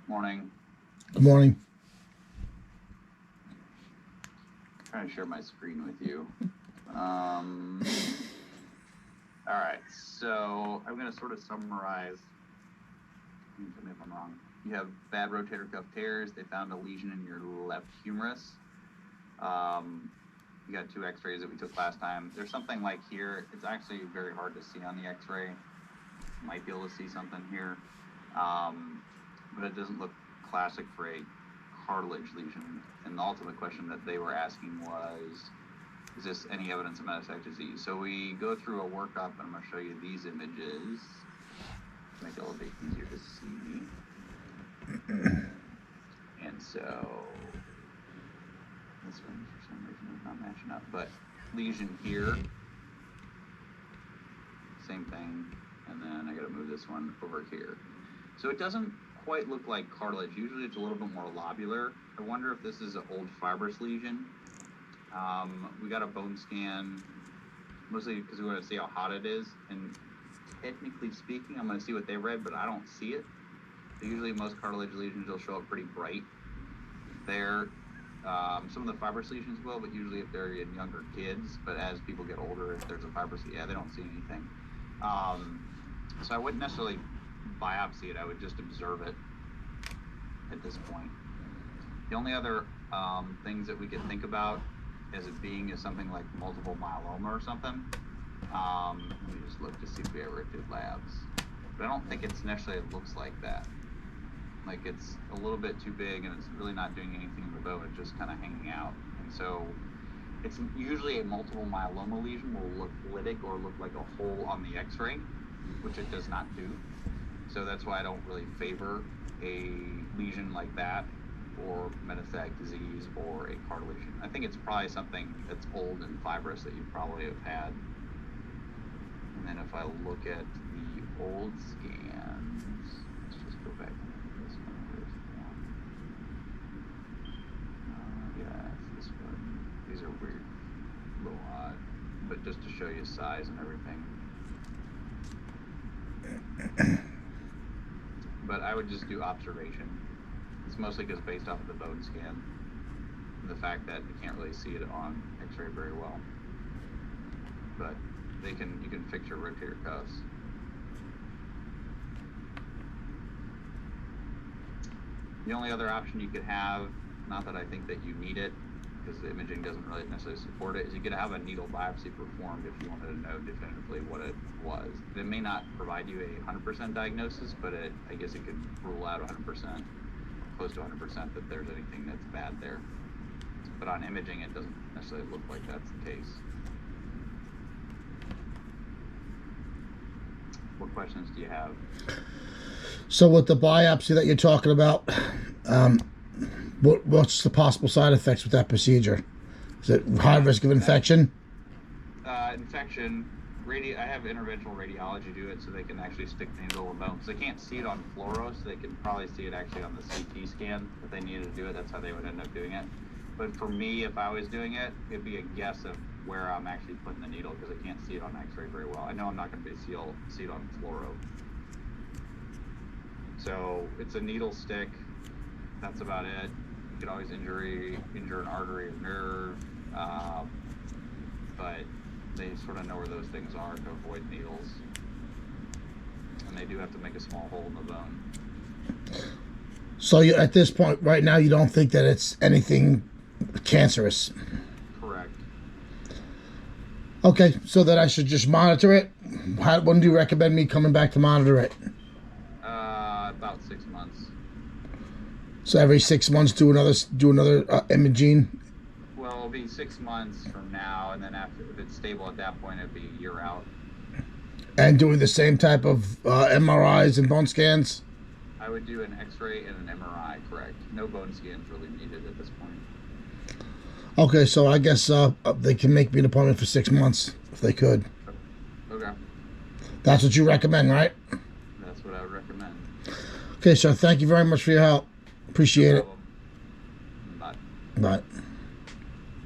Morning. Good morning. I'm trying to share my screen with you. All right, so I'm going to sort of summarize. Tell me if I'm wrong. You have bad rotator cuff tears. They found a lesion in your left humerus. You got 2 x-rays that we took last time. There's something like here. It's actually very hard to see on the x-ray. You might be able to see something here, but it doesn't look classic for a cartilage lesion. And the ultimate question that they were asking was, is this any evidence of metastatic disease? So we go through a workup, and I'm going to show you these images to make it a little bit easier to see. And so this one for some reason is not matching up, but lesion here, same thing, and then I got to move this one over here. So it doesn't quite look like cartilage. Usually it's a little bit more lobular. I wonder if this is an old fibrous lesion. We got a bone scan, mostly because we want to see how hot it is, and technically speaking, I'm going to see what they read, but I don't see it. So usually most cartilage lesions will show up pretty bright there. Some of the fibrous lesions will, but usually if they're in younger kids, but as people get older, if there's a fibrous, yeah, they don't see anything. So I wouldn't necessarily biopsy it, I would just observe it at this point. The only other things that we could think about as it being is something like multiple myeloma or something. Let me just look to see if we ever did labs. But I don't think it's necessarily, it looks like that. Like it's a little bit too big and it's really not doing anything in the bone, it's just kind of hanging out. And so it's usually a multiple myeloma lesion will look lytic or look like a hole on the x-ray, which it does not do. So that's why I don't really favor a lesion like that or metastatic disease or a cartilage lesion. I think it's probably something that's old and fibrous that you probably have had. And then if I look at the old scans, let's just go back to this one. Here's the one. Yeah, it's this one. These are weird, a little odd, but just to show you size and everything. But I would just do observation. It's mostly just based off of the bone scan and the fact that you can't really see it on x-ray very well. But you can fix your rotator cuffs. The only other option you could have, not that I think that you need it, because the imaging doesn't really necessarily support it, is you could have a needle biopsy performed if you wanted to know definitively what it was. It may not provide you a 100% diagnosis, but I guess it could rule out 100%, close to 100% that there's anything that's bad there. But on imaging, it doesn't necessarily look like that's the case. What questions do you have? So with the biopsy that you're talking about, what's the possible side effects with that procedure? Is it high risk of infection? Infection. I have interventional radiology do it so they can actually stick the needle in the bone. Because they can't see it on fluoro, so they can probably see it actually on the CT scan. If they needed to do it, that's how they would end up doing it. But for me, if I was doing it, it'd be a guess of where I'm actually putting the needle because I can't see it on x-ray very well. I know I'm not going to be able to see it on fluoro. So it's a needle stick. That's about it. You could always injure an artery or nerve, but they sort of know where those things are to avoid needles. And they do have to make a small hole in the bone. So you, at this point, right now, you don't think that it's anything cancerous? Correct. Okay, so that I should just monitor it? When do you recommend me coming back to monitor it? About 6 months. So every 6 months, do another imaging? Well, it'll be 6 months from now, and then after, if it's stable at that point, it'll be a year out. And doing the same type of MRIs and bone scans? I would do an x-ray and an MRI, correct. No bone scans really needed at this point. Okay, so I guess they can make me an appointment for 6 months, if they could. Okay. That's what you recommend, right? That's what I would recommend. Okay, sir, thank you very much for your help. Appreciate it. Bye. Bye.